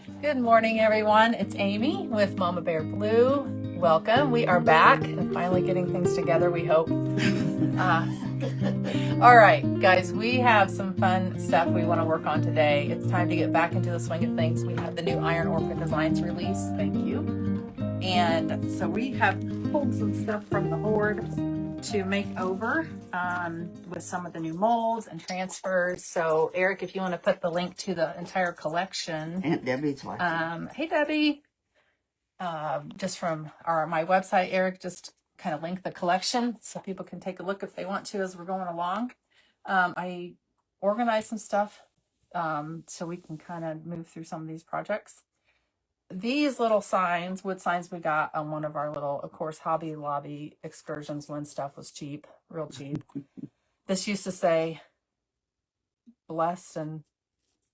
Good morning, everyone. It's Amy with Mama Bear Blue. Welcome. We are back and finally getting things together, we hope. All right, guys, we have some fun stuff we want to work on today. It's time to get back into the swing of things. We have the new Iron Orchid Designs release. Thank you. And so we have pulled some stuff from the hoard to make over with some of the new molds and transfers. So Eric, if you want to put the link to the entire collection. Aunt Debbie's watching. Hey Debbie. Just from my website, Eric just kind of linked the collection so people can take a look if they want to as we're going along. I organized some stuff so we can kind of move through some of these projects. These little signs, wood signs we got on one of our little, of course, Hobby Lobby excursions when stuff was cheap, real cheap. This used to say blessed and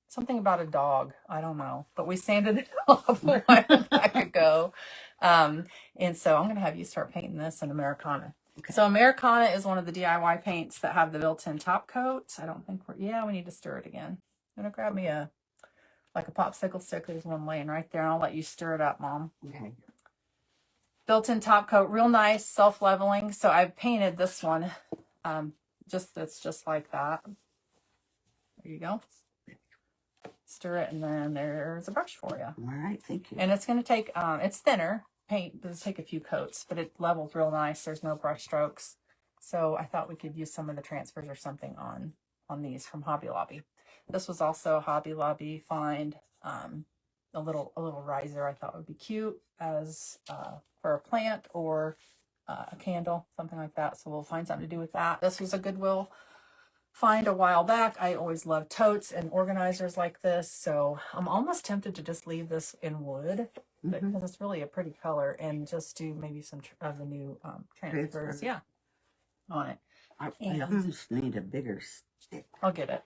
something about a dog. I don't know, but we sanded it off a while back ago. And so I'm going to have you start painting this in Ameracauna. Okay. So Ameracauna is one of the DIY paints that have the built-in top coat. I don't think we need to stir it again. I'm going to grab me a popsicle stick. There's one laying right there, and I'll let you stir it up, Mom. Okay. Built-in top coat, real nice, self-leveling. So I've painted this one. It's just like that. There you go. Stir it, and then there's a brush for you. All right, thank you. And it's going to take, it's thinner paint, does take a few coats, but it levels real nice. There's no brush strokes. So I thought we could use some of the transfers or something on these from Hobby Lobby. This was also a Hobby Lobby find, a little riser I thought would be cute as for a plant or a candle, something like that. So we'll find something to do with that. This was a Goodwill find a while back. I always love totes and organizers like this, so I'm almost tempted to just leave this in wood because it's really a pretty color, and just do maybe some of the new transfers, on it. I almost need a bigger stick. I'll get it.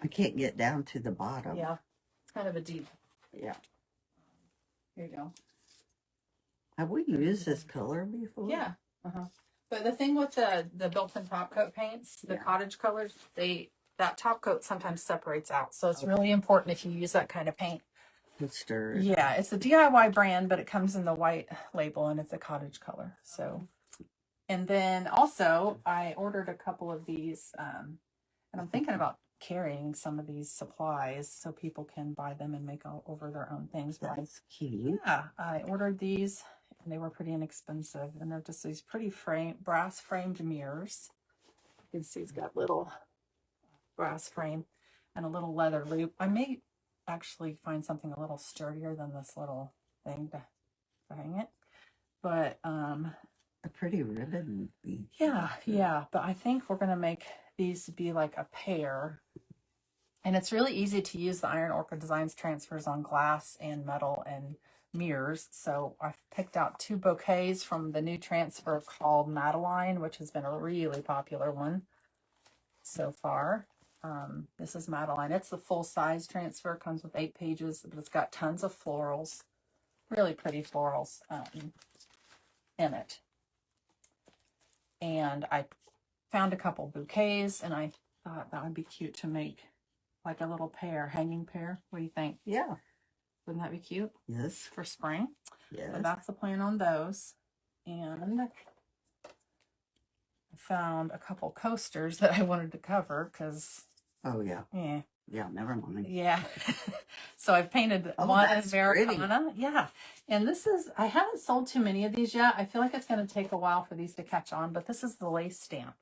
I can't get down to the bottom. Yeah, it's kind of a deep. Yeah. Here you go. Have we used this color before? Yeah. But the thing with the built-in top coat paints, the Cottage colors, that top coat sometimes separates out. So it's really important if you use that kind of paint. Stir. Yeah, it's a DIY brand, but it comes in the white label and it's a Cottage color. So, and then also I ordered a couple of these, and I'm thinking about carrying some of these supplies so people can buy them and make over their own things. That's cute. Yeah, I ordered these. And they were pretty inexpensive, and they're just these pretty brass framed mirrors. You can see it's got little brass frame and a little leather loop. I may actually find something a little sturdier than this little thing to hang it, but a pretty ribbon would be. Yeah. But I think we're gonna make these be like a pair, and it's really easy to use the Iron Orchid Designs transfers on glass and metal and mirrors. So I've picked out 2 bouquets from the new transfer called Madeline, which has been a really popular one so far. This is Madeline. It's the full size transfer, comes with 8 pages, but it's got tons of florals, really pretty florals in it. And I found a couple bouquets, and I thought that would be cute to make like a little pair, hanging pair. What do you think? Yeah. Wouldn't that be cute? Yes. For spring? Yes. So that's the plan on those. And I found a couple coasters that I wanted to cover because... Oh, yeah. Yeah. Yeah, never mind. Yeah. So I've painted one Ameracauna. Yeah. And this is, I haven't sold too many of these yet. I feel like it's going to take a while for these to catch on, but this is the lace stamp.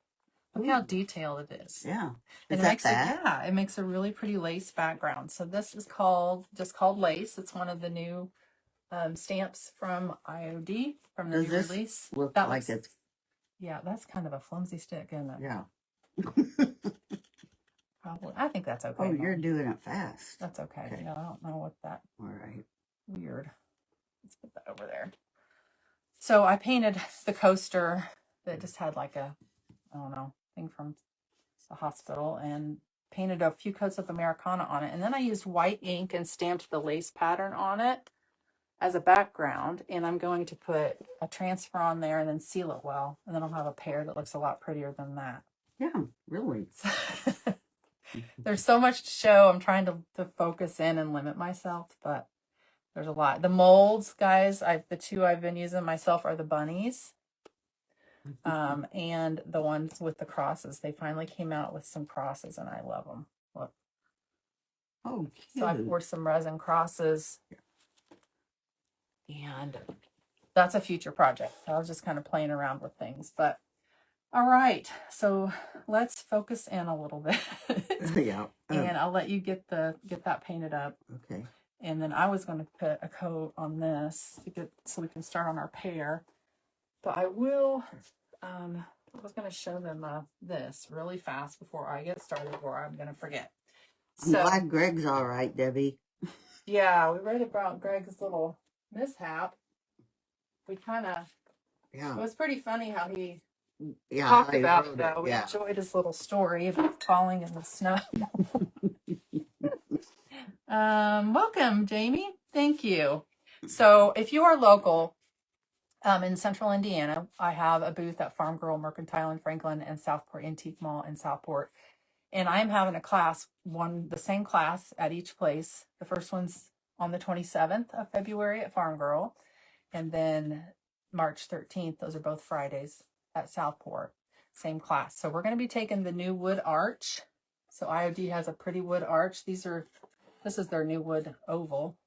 Look how detailed it is. Yeah. Is that it makes a really pretty lace background. So this is just called Lace. It's one of the new stamps from IOD, from the new release. Look like it's... Yeah, that's kind of a flimsy stick, isn't it? Yeah. Probably. I think that's okay. Oh, you're doing it fast. That's okay. Yeah, I don't know what that... All right. Weird. Let's put that over there. So I painted the coaster that just had like a, I don't know, thing from the hospital, and painted a few coats of Ameracauna on it. And then I used white ink and stamped the lace pattern on it as a background. And I'm going to put a transfer on there and then seal it well. And then I'll have a pair that looks a lot prettier than that. Yeah, really. There's so much to show. I'm trying to focus in and limit myself, but there's a lot. The molds, guys, the two I've been using myself are the bunnies. And the ones with the crosses. They finally came out with some crosses and I love them. Look. Oh, cute. So I poured some resin crosses. And that's a future project. I was just kind of playing around with things, but all right. So let's focus in a little bit. Yeah. And I'll let you get that painted up. Okay. And then I was going to put a coat on this so we can start on our pear. But I will, I was going to show them this really fast before I get started, or I'm going to forget. I'm glad Greg's all right, Debbie. Yeah, we read about Greg's little mishap. We kind of, it was pretty funny how he talked about it, though. We enjoyed his little story about falling in the snow. Welcome, Jamie. Thank you. So if you are local in central Indiana, I have a booth at Farm Girl Mercantile in Franklin and Southport Antique Mall in Southport. And I'm having a class, the same class at each place. The first one's on the 27th of February at Farm Girl. And then March 13th, those are both Fridays at Southport. Same class. So we're going to be taking the new wood arch. So IOD has a pretty wood arch. This is their new wood oval.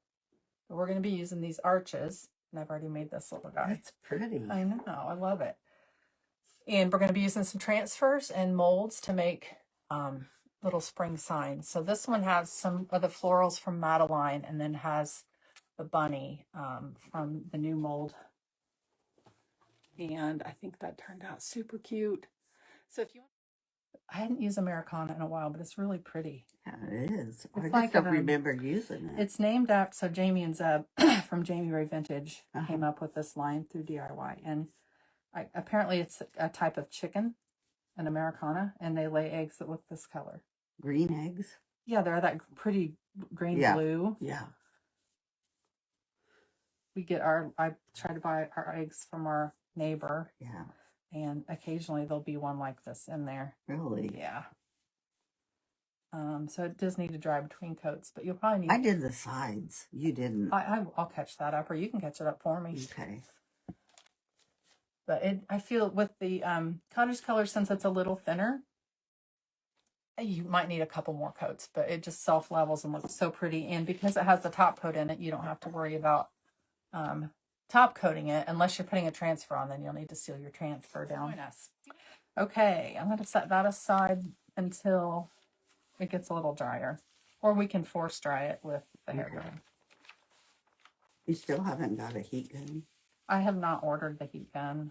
But we're going to be using these arches. And I've already made this little guy. That's pretty. I know. I love it. And we're going to be using some transfers and molds to make little spring signs. So this one has some of the florals from Madeline and then has the bunny from the new mold. And I think that turned out super cute. So if you want, I hadn't used Ameracauna in a while, but it's really pretty. Yeah, it is. I just like don't remember using it. It's named after, so Jamie and Zeb from Jamie Ray Vintage came up with this line through DIY. And apparently it's a type of chicken, an Ameracauna, and they lay eggs that look this color. Green eggs? Yeah, they're that pretty green blue. Yeah. I try to buy our eggs from our neighbor. Yeah. And occasionally there'll be one like this in there. Really? Yeah. So it does need to dry between coats, but you'll probably need. I did the sides. You didn't. I'll catch that up, or you can catch it up for me. Okay. But I feel with the Cottage color, since it's a little thinner, you might need a couple more coats, but it just self levels and looks so pretty. And because it has the top coat in it, you don't have to worry about top coating it unless you're putting a transfer on. Then you'll need to seal your transfer down. Okay, I'm going to set that aside until it gets a little drier, or we can force dry it with the hair gun. You still haven't got a heat gun? I have not ordered the heat gun.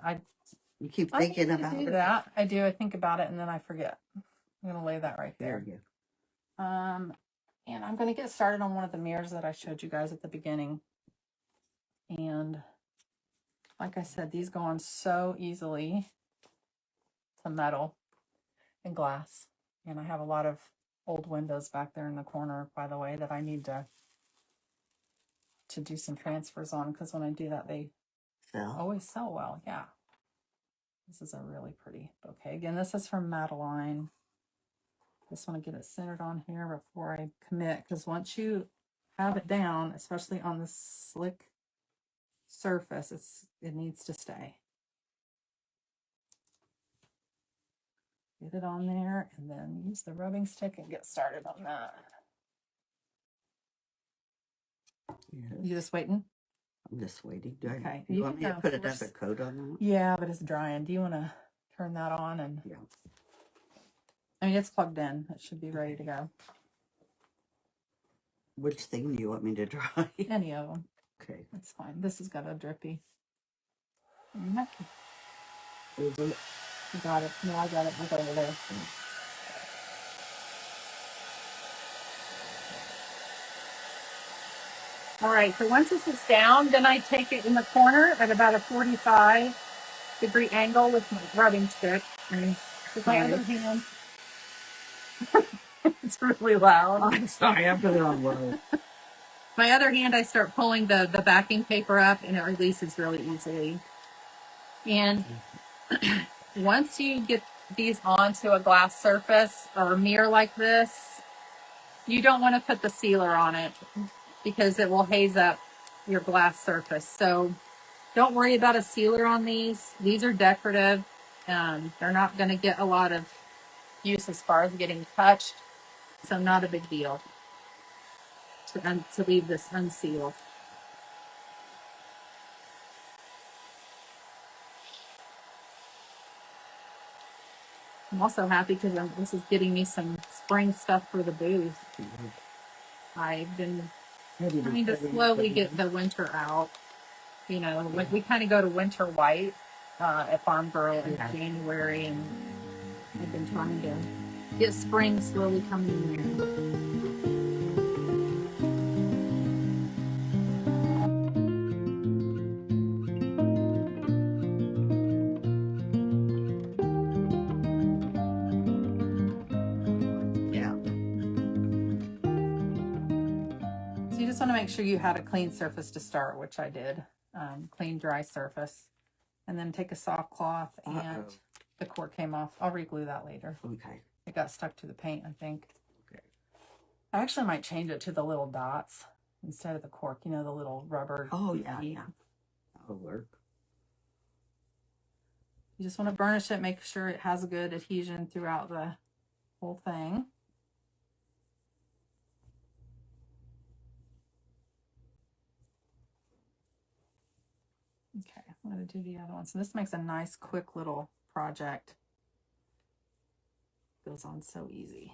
You keep thinking about it. That I do. I think about it and then I forget. I'm going to lay that right there. There you go. And I'm going to get started on one of the mirrors that I showed you guys at the beginning. And like I said, these go on so easily to metal and glass. And I have a lot of old windows back there in the corner, by the way, that I need to do some transfers on, because when I do that, they always sell well. Yeah. This is a really pretty bouquet. Again, this is from Madeline. Just want to get it centered on here before I commit, because once you have it down, especially on this slick surface, it needs to stay. Get it on there and then use the rubbing stick and get started on that. Yes. You just waiting? I'm just waiting. Okay. You want me to put another coat on that? Yeah, but it's drying. Do you want to turn that on? And yeah. I mean, it's plugged in. It should be ready to go. Which thing do you want me to dry? Any of them. Okay. That's fine. This has got a drippy. Is it? You got it. No, I got it. Look over there. All right. So once this is down, then I take it in the corner at about a 45-degree angle with my rubbing stick. And with my other hand. It's really loud. I'm sorry. I put it on low. My other hand, I start pulling the backing paper up, and it releases really easily. And once you get these onto a glass surface or a mirror like this, you don't want to put the sealer on it because it will haze up your glass surface. So don't worry about a sealer on these. These are decorative. They're not going to get a lot of use as far as getting touched. So not a big deal to leave this unsealed. I'm also happy because this is getting me some spring stuff for the booth. I've been trying to slowly get the winter out. You know, we kind of go to winter white at Farm Girl in January, and I've been trying to get spring slowly coming in. Yeah. So you just want to make sure you had a clean surface to start, which I did. Clean, dry surface. And then take a soft cloth and the cork came off. I'll re-glue that later. Okay. It got stuck to the paint, I think. Okay. I actually might change it to the little dots instead of the cork, you know, the little rubber. Oh, yeah, yeah. That'll work. You just want to burnish it, make sure it has a good adhesion throughout the whole thing. Okay, I'm going to do the other one. So this makes a nice, quick little project. Goes on so easy.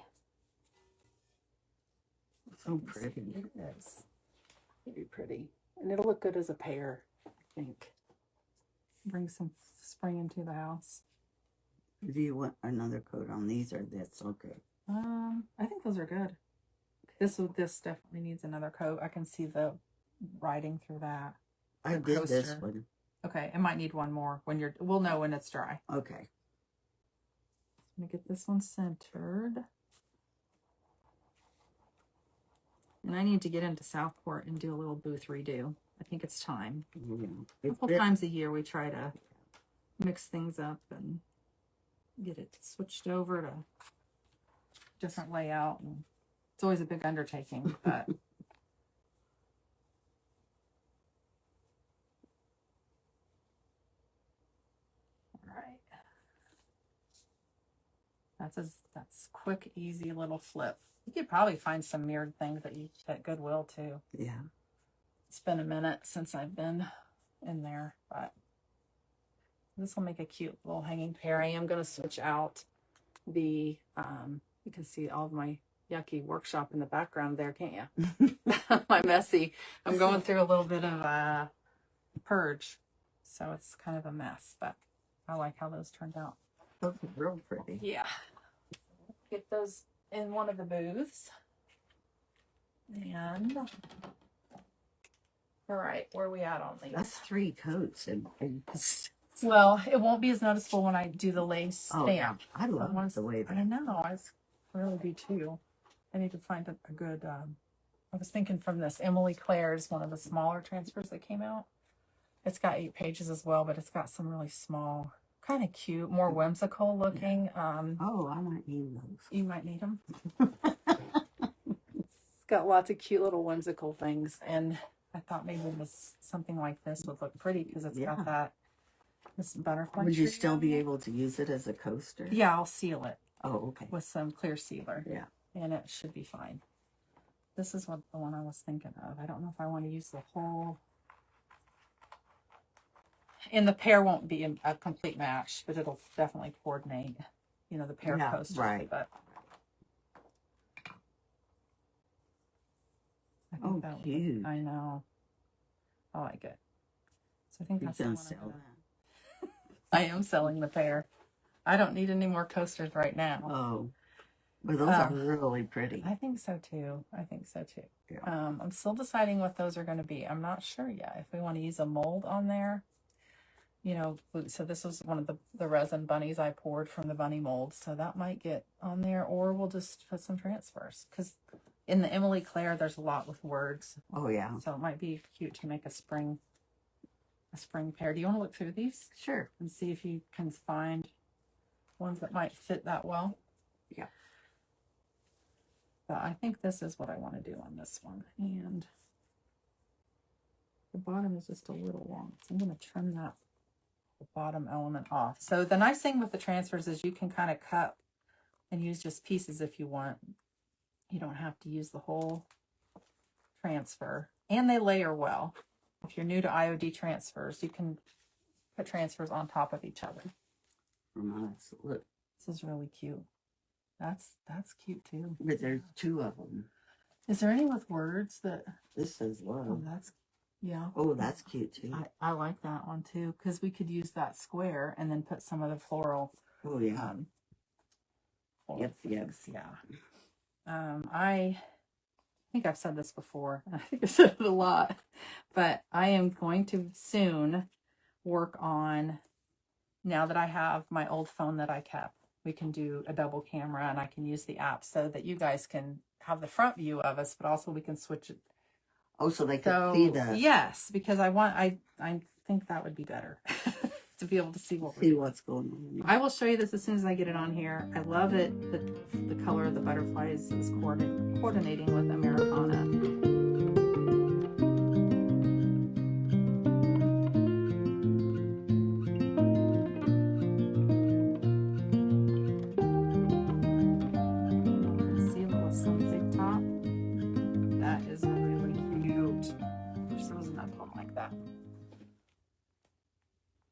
So pretty. It is. Very pretty. And it'll look good as a pair, I think. Bring some spring into the house. Do you want another coat on these or this? Okay. I think those are good. This definitely needs another coat. I can see the writing through that. I did this one. Okay, it might need one more when we'll know when it's dry. Okay. Let me get this one centered. And I need to get into Southport and do a little booth redo. I think it's time. A couple times a year we try to mix things up and get it switched over to different layout. And it's always a big undertaking, but all right. That's quick, easy little flip. You could probably find some mirrored things at Goodwill too. Yeah. It's been a minute since I've been in there, but this will make a cute little hanging pair. I am going to switch out the, you can see all of my yucky workshop in the background there, can't you? My messy. I'm going through a little bit of purge, so it's kind of a mess, but I like how those turned out. Those are real pretty. Yeah. Get those in one of the booths. And all right, where are we at on these? That's 3 coats. Well, it won't be as noticeable when I do the lace stamp. Oh, yeah. I love the way that. I know. I really do too. I need to find a good. I was thinking from this Clare's one of the smaller transfers that came out. It's got 8 pages as well, but it's got some really small, kind of cute, more whimsical looking. Oh, I might need those. You might need them. It's got lots of cute little whimsical things, and I thought maybe something like this would look pretty because it's got this butterfly. Would you still be able to use it as a coaster? Yeah, I'll seal it. Oh, okay. With some clear sealer. Yeah. And it should be fine. This is the one I was thinking of. I don't know if I want to use the whole. And the pair won't be a complete match, but it'll definitely coordinate, you know, the pair coasters. Right. But I think that cute. I know. I like it. So I think that's the one sell that. I am selling the pair. I don't need any more coasters right now. Oh, but those are really pretty. I think so too. Yeah. I'm still deciding what those are going to be. I'm not sure yet. If we want to use a mold on there, you know, so this was one of the resin bunnies I poured from the bunny mold. So that might get on there, or we'll just put some transfers. Because in the Clare, there's a lot with words. Oh, yeah. So it might be cute to make a spring pair. Do you want to look through these? Sure. And see if you can find ones that might fit that well. Yeah. But I think this is what I want to do on this one. And the bottom is just a little long, so I'm going to trim that the bottom element off. So the nice thing with the transfers is you can kind of cut and use just pieces if you want. You don't have to use the whole transfer, and they layer well. If you're new to IOD transfers, you can put transfers on top of each other. Nice. Look, This is really cute. That's cute too. but there's two of them. Is there any with words that? This says love. Oh, that's yeah. Oh, that's cute too. I like that one too, because we could use that square and then put some of the floral. Oh yeah. Yep. Yeah. I think I've said this before. I think I've said it a lot, but I am going to soon work on, now that I have my old phone that I kept, we can do a double camera and I can use the app so that you guys can have the front view of us, but also we can switch it. Oh, so they can see the. Yes, because I think that would be better to be able to see what's going on. I will show you this as soon as I get it on here. I love it. The color of the butterflies is coordinating with Ameracauna.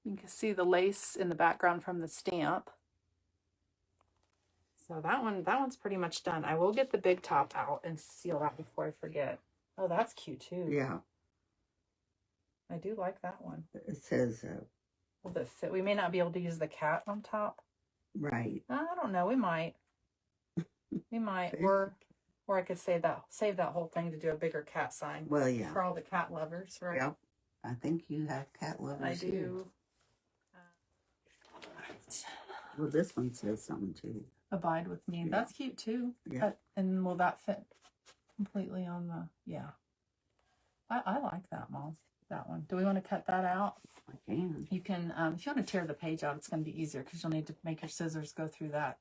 You can see the lace in the background from the stamp. So that one's pretty much done. I will get the big top out and seal that before I forget. Oh, that's cute too. Yeah. I do like that one. It says Will that fit? We may not be able to use the cat on top. Right. I don't know. We might. We might. Or I could save that whole thing to do a bigger cat sign. Well, yeah. For all the cat lovers, right? Yeah. I think you have cat lovers. I do. Well, this one says something too. Abide with me. Yeah. That's cute too. Yeah. And will that fit completely on the? Yeah. I like that, Mom. That one. Do we want to cut that out? I can. You can. If you want to tear the page out, it's going to be easier because you'll need to make your scissors go through that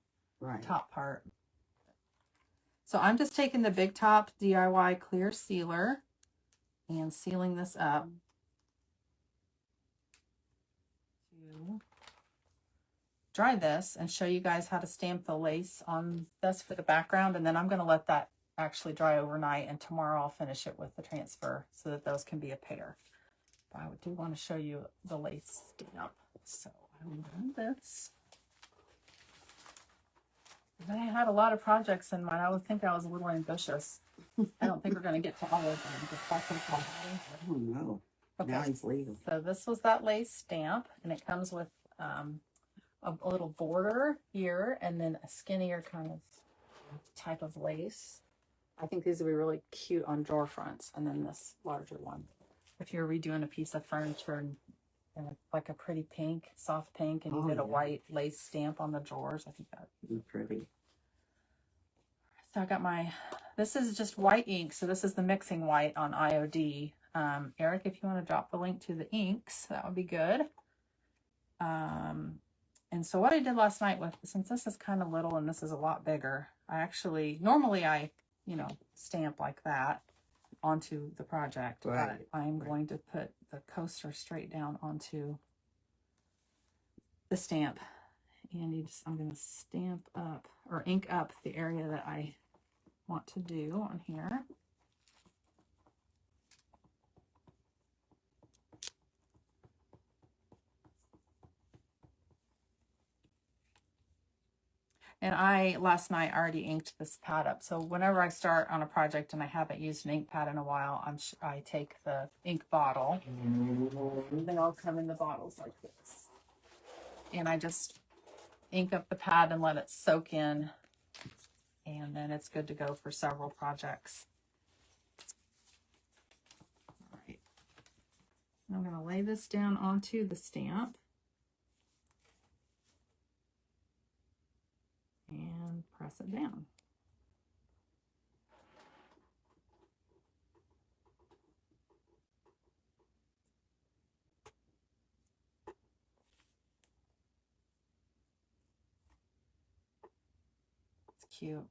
top part. So I'm just taking the Big Top DIY clear sealer and sealing this up. Dry this and show you guys how to stamp the lace on this for the background, and then I'm going to let that actually dry overnight, and tomorrow I'll finish it with the transfer so that those can be a pair. But I do want to show you the lace stamp, so I will do this. I had a lot of projects in mind. I would think I was a little ambitious. I don't think we're going to get to all of them. Oh no. Okay. Now he's leaving. So this was that lace stamp, and it comes with a little border here, and then a skinnier kind of type of lace. I think these would be really cute on drawer fronts, and then this larger one. If you're redoing a piece of furniture and like a pretty pink, soft pink, and you did a white lace stamp on the drawers, I think that would be pretty. So I got this is just white ink, so this is the mixing white on IOD. Eric, if you want to drop the link to the inks, that would be good. And so what I did last night since this is kind of little and this is a lot bigger, normally I stamp like that onto the project, but I'm going to put the coaster straight down onto the stamp. And I'm going to stamp up or ink up the area that I want to do on here. And last night already inked this pad up. So whenever I start on a project and I haven't used an ink pad in a while, I take the ink bottle. They all come in the bottles like this. And I just ink up the pad and let it soak in. And then it's good to go for several projects. All right. I'm going to lay this down onto the stamp. And press it down. cute.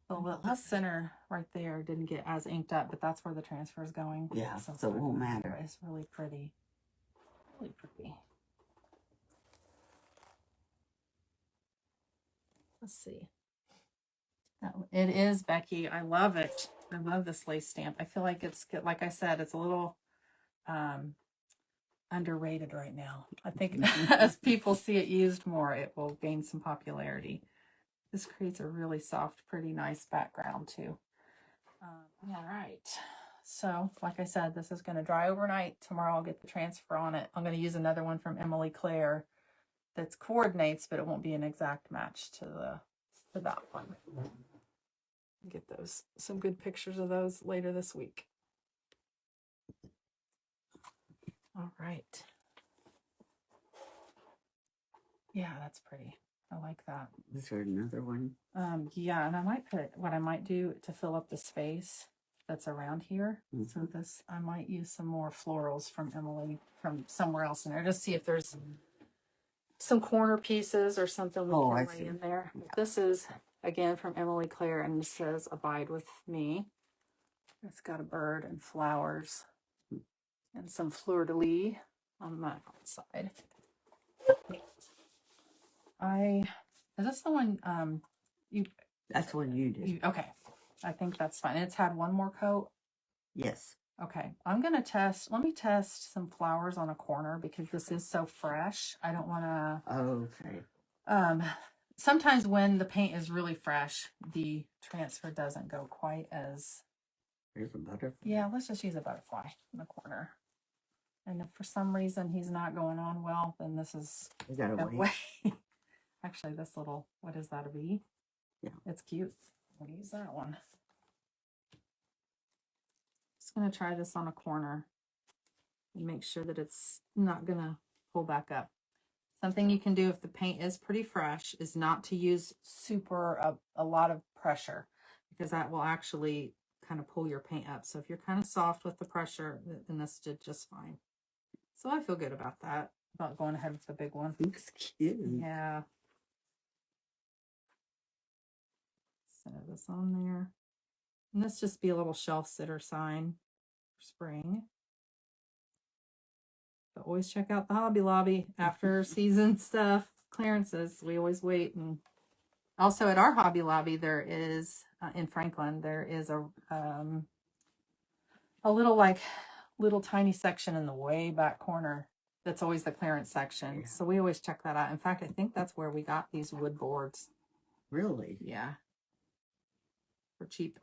The last center right there didn't get as inked up, but that's where the transfer is going. Yeah, so it won't matter. It's really pretty. Really pretty. Let's see. It is, Becky. I love it. I love this lace stamp. I feel like it's good. Like I said, it's a little underrated right now. I think as people see it used more, it will gain some popularity. This creates a really soft, pretty nice background too. Yeah, right. So, like I said, this is going to dry overnight. Tomorrow I'll get the transfer on it. I'm going to use another one from Clare that coordinates, but it won't be an exact match to that one. Get some good pictures of those later this week. All right. Yeah, that's pretty. I like that. Is there another one? Yeah, and I might put what I might do to fill up the space that's around here. So I might use some more florals from from somewhere else in there. Just see if there's some corner pieces or something we can lay in there. Yeah. This is again from Clare, and it says "Abide with Me." It's got a bird and flowers and some fleur-de-lis on that side. Is this the one that's the one you did. Okay. I think that's fine. It's had one more coat. Yes. Okay. Let me test some flowers on a corner because this is so fresh. I don't want to. Okay. Sometimes when the paint is really fresh, the transfer doesn't go quite as. There's a butterfly. Yeah, let's just use a butterfly in the corner. And if for some reason he's not going on well, then this is no way. Actually, this little, what is that, a bee? Yeah. It's cute. We'll use that one. Just going to try this on a corner and make sure that it's not going to pull back up. Something you can do if the paint is pretty fresh is not to use a lot of pressure, because that will actually kind of pull your paint up. So if you're kind of soft with the pressure, then this did just fine. So I feel good about that, about going ahead with the big one. Looks cute. Yeah. Center this on there. And this just be a little shelf sitter sign for spring. But always check out the Hobby Lobby after season stuff, clearances. We always wait. And also at our Hobby Lobby, there is in Franklin, there is a little tiny section in the way back corner. That's always the clearance section. Yeah. So we always check that out. In fact, I think that's where we got these wood boards. Really? Yeah. For cheap.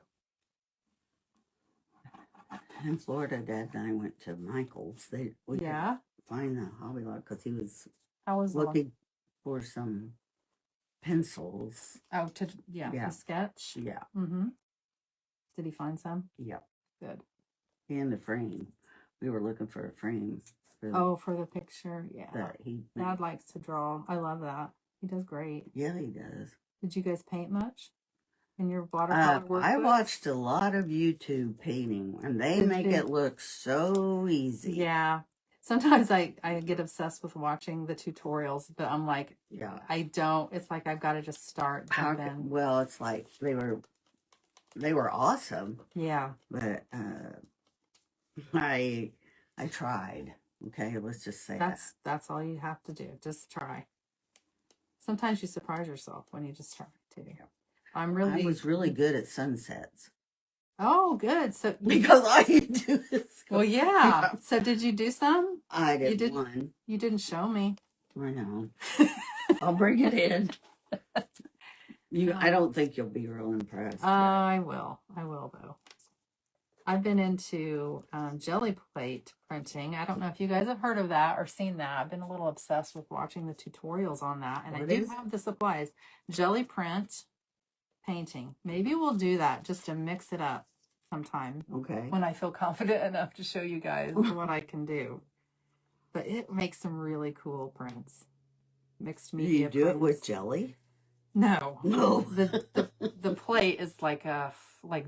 In Florida, Dad and I went to Michael's. We could find the Hobby Lobby because he was looking for some pencils. Oh, to sketch? Yeah. Mm-hmm. Did he find some? Yeah. Good. And a frame. We were looking for a frame. For the picture? Yeah. Dad likes to draw. I love that. He does great. Yeah, he does. Did you guys paint much in your watercolor work? I watched a lot of YouTube painting, and they make it look so easy. Yeah. Sometimes I get obsessed with watching the tutorials, but I'm like, I don't. It's like I've got to just start. Well, it's like they were awesome. Yeah. But I tried. Okay, let's just say that's all you have to do. Just try. Sometimes you surprise yourself when you just try too. I was really good at sunsets. Oh, good. So because all you do is well, yeah. So did you do some? I did one. You didn't show me. I know. I'll bring it in. I don't think you'll be real impressed. I will though. I've been into jelly plate printing. I don't know if you guys have heard of that or seen that. I've been a little obsessed with watching the tutorials on that. And I do have the supplies. Jelly print painting. Maybe we'll do that just to mix it up sometime. Okay. When I feel confident enough to show you guys what I can do. But it makes some really cool prints. Mixed media. Do you do it with jelly? No. No. The plate is like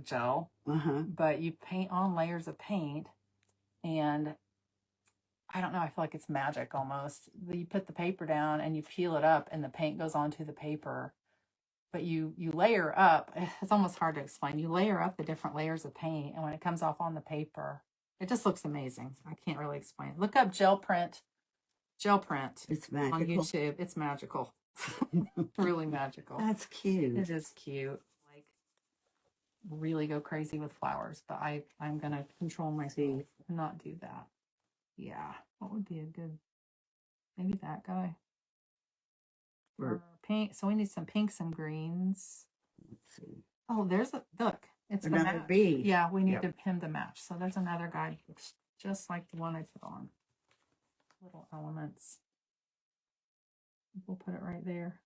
gel. Uh-huh. But you paint on layers of paint, and I don't know, I feel like it's magic almost. You put the paper down and you peel it up and the paint goes onto the paper. but you layer up. It's almost hard to explain. You layer up the different layers of paint, and when it comes off on the paper, it just looks amazing. I can't really explain it. Look up gel print It's magical. on YouTube. It's magical. Really magical. That's cute. It is cute. Like, really go crazy with flowers, but I'm gonna control myself and not do that. Yeah, what would be a good, maybe that guy. Pink. So we need some pinks and greens. Let's see. Oh, there's a look. It's another bee. Yeah, we need him to match. So there's another guy that looks just like the one I put on. Little elements. We'll put it right there.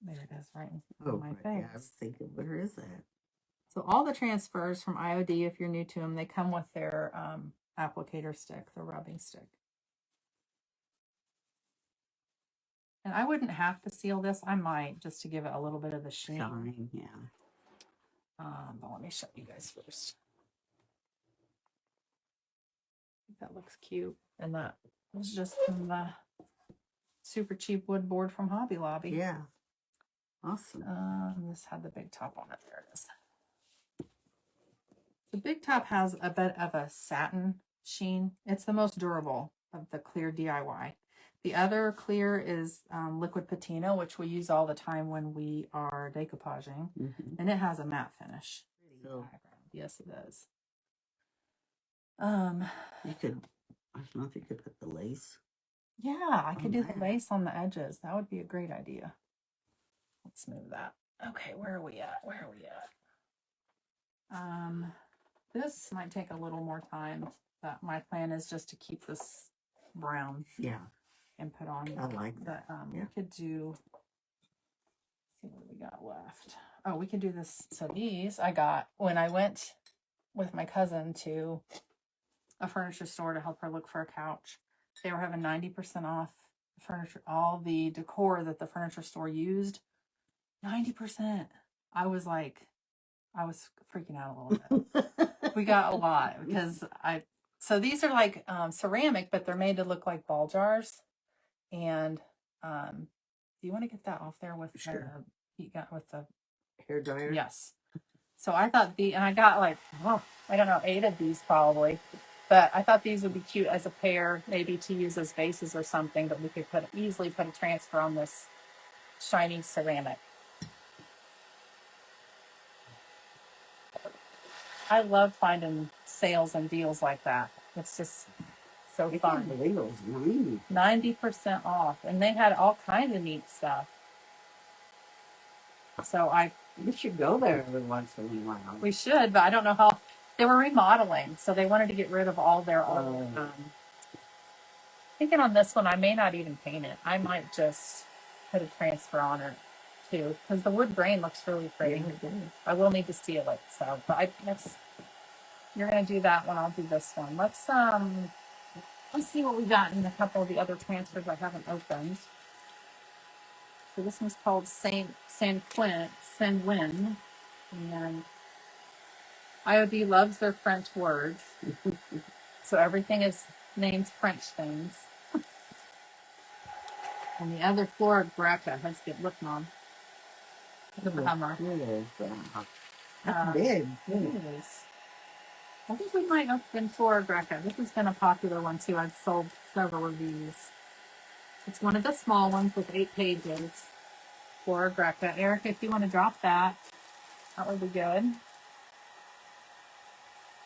There it is, right in my face. Yeah, I was thinking, where is that? So all the transfers from IOD, if you're new to them, they come with their applicator stick, the rubbing stick. And I wouldn't have to seal this. I might, just to give it a little bit of the shine. Yeah. But let me show you guys first. I think that looks cute. And that was just from the super cheap wood board from Hobby Lobby. Yeah. Awesome. This had the big top on it. There it is. The big top has a bit of a satin sheen. It's the most durable of the clear DIY. The other clear is Liquid Patina, which we use all the time when we are decoupaging. And it has a matte finish. Yes, it does. You could, I don't know if you could put the lace. Yeah, I could do the lace on the edges. That would be a great idea. Let's move that. Okay, where are we at? This might take a little more time, but my plan is just to keep this brown. Yeah. And put on. I like that. We could do, let's see what we got left. Oh, we could do this. So these I got when I went with my cousin to a furniture store to help her look for a couch. They were having 90% off furniture, all the decor that the furniture store used. 90%. I was freaking out a little bit. We got a lot because so these are like ceramic, but they're made to look like ball jars. And do you want to get that off there with heat gun with the hair dryer? Yes. So I thought and I got like, I don't know, 8 of these probably, but I thought these would be cute as a pair, maybe to use as vases or something. But we could easily put a transfer on this shiny ceramic. I love finding sales and deals like that. It's just so fun. 90% off. And they had all kinds of neat stuff. So we should go there every once in a while. We should, but I don't know how. They were remodeling, so they wanted to get rid of all their old. Thinking on this one, I may not even paint it. I might just put a transfer on it too, because the wood grain looks really pretty. Yeah, I will need to seal it, so but you're gonna do that one. I'll do this one. Let's see what we got in a couple of the other transfers I haven't opened. So this one's called Saint Win, and IOD loves their French words, so everything is named French things. And the other Flora Greca has good look, Mom. Look at the hammer. That's big. It is. I think we might open Flora Greca. This has been a popular one too. I've sold several of these. It's one of the small ones with 8 pages. Flora Greca. Erica, if you want to drop that would be good.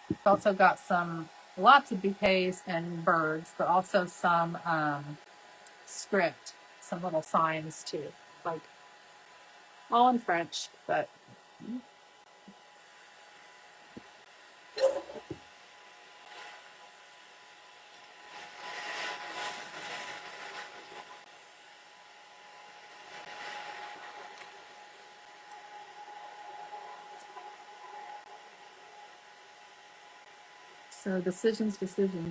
It's also got lots of bouquets and birds, but also some script, some little signs too, like all in French, but so decisions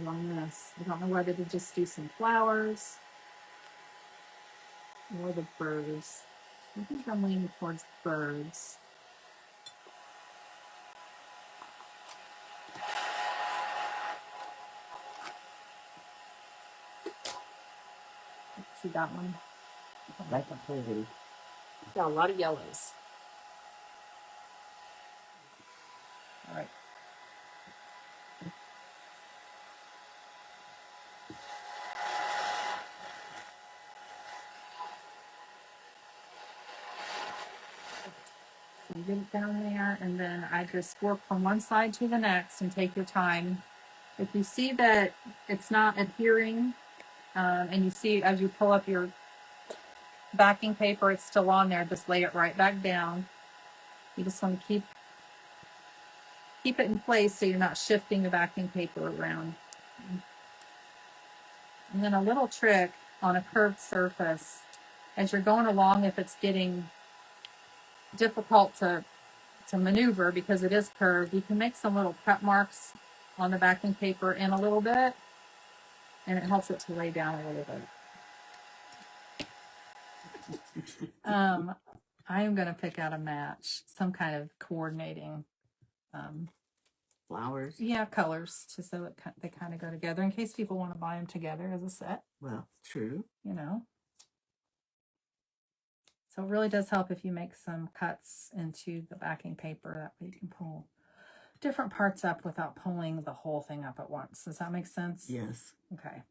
on this. I don't know whether to just do some flowers or the birds. I think I'm leaning towards birds. See that one? That's a pretty. Got a lot of yellows. All right. So you get it down there, and then I just work from one side to the next and take your time. If you see that it's not adhering, and you see as you pull up your backing paper, it's still on there, just lay it right back down. You just want to keep it in place so you're not shifting the backing paper around. And then a little trick on a curved surface, as you're going along, if it's getting difficult to maneuver because it is curved, you can make some little cut marks on the backing paper in a little bit, and it helps it to lay down a little bit. I am going to pick out a match, some kind of coordinating Flowers. Yeah, colors, just so they kind of go together in case people want to buy them together as a set. Well, true. You know. So it really does help if you make some cuts into the backing paper. That way you can pull different parts up without pulling the whole thing up at once. Does that make sense? Yes. Okay.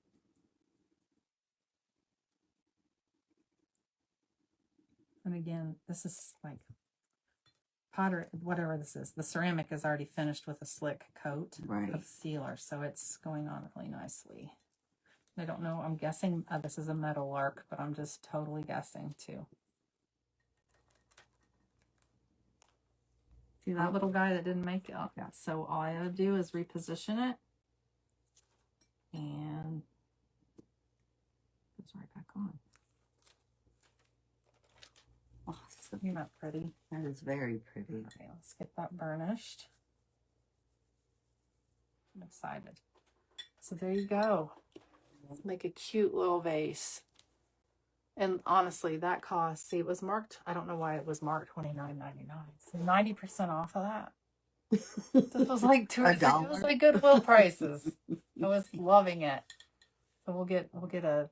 And again, this is like pottery, whatever this is. The ceramic is already finished with a slick coat of sealer, so it's going on really nicely. I don't know, I'm guessing this is a metal arc, but I'm just totally guessing too. See that little guy that didn't make it? Oh, yeah. So all I gotta do is reposition it, and it's right back on. Awesome. Isn't that pretty? That is very pretty. Okay, let's get that burnished. I'm excited. So there you go. Let's make a cute little vase. And honestly, that cost, see, it was marked, I don't know why it was marked $29.99. So 90% off of that. This was like it was like Goodwill prices. I was loving it. So we'll get a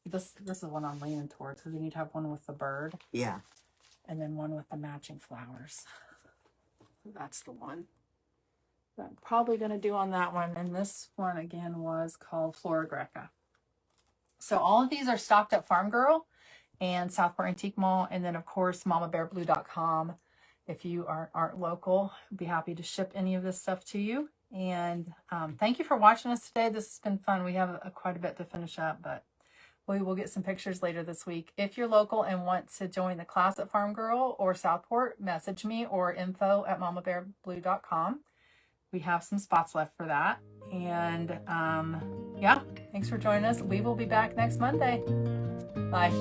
this is one I'm leaning towards because we need to have one with the bird. Yeah. And then one with the matching flowers. That's the one that I'm probably going to do on that one. And this one again was called Flora Greca. So all of these are stocked at Farm Girl and Southport Antique Mall. And then of course, mamabearblue.com. If you aren't local, I'd be happy to ship any of this stuff to you. And thank you for watching us today. This has been fun. We have quite a bit to finish up, but we will get some pictures later this week. If you're local and want to join the class at Farm Girl or Southport, message me or info@mamabearblue.com. We have some spots left for that. And yeah, thanks for joining us. We will be back next Monday. Bye.